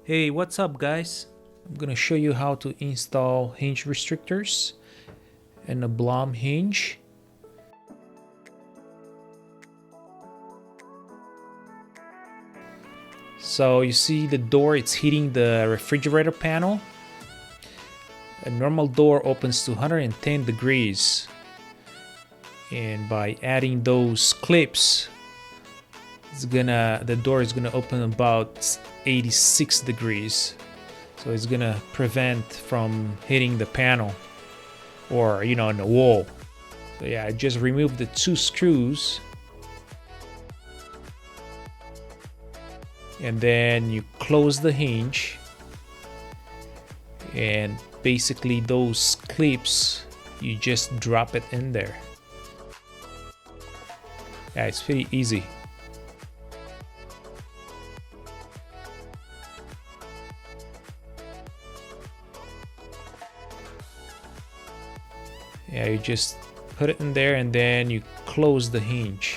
Hey, what's up guys? I'm gonna show you how to install hinge restrictors and a Blom hinge. So you see the door, it's hitting the refrigerator panel. A normal door opens to 110 degrees, and by adding those clips, the door is gonna open about 86 degrees. So it's gonna prevent from hitting the panel or in the wall. So yeah, I just removed the two screws, and then you close the hinge, and basically those clips, you just drop it in there. Yeah, it's pretty easy. Yeah, you just put it in there and then you close the hinge.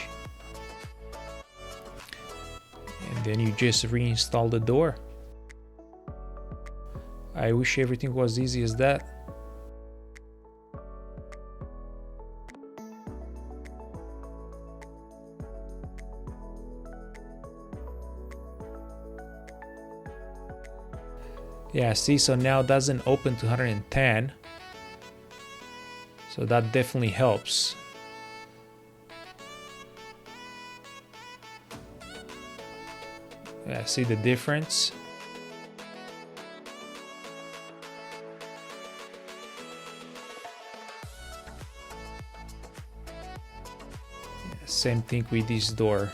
And then you just reinstall the door. I wish everything was easy as that. Yeah, see, so now it doesn't open to 110. So that definitely helps. Yeah, see the difference? Yeah, same thing with this door.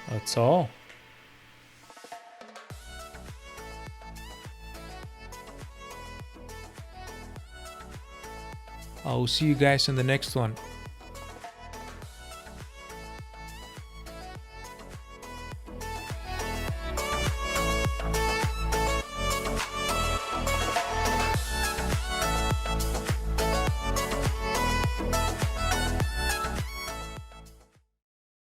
That's all. I'll see you guys in the next one.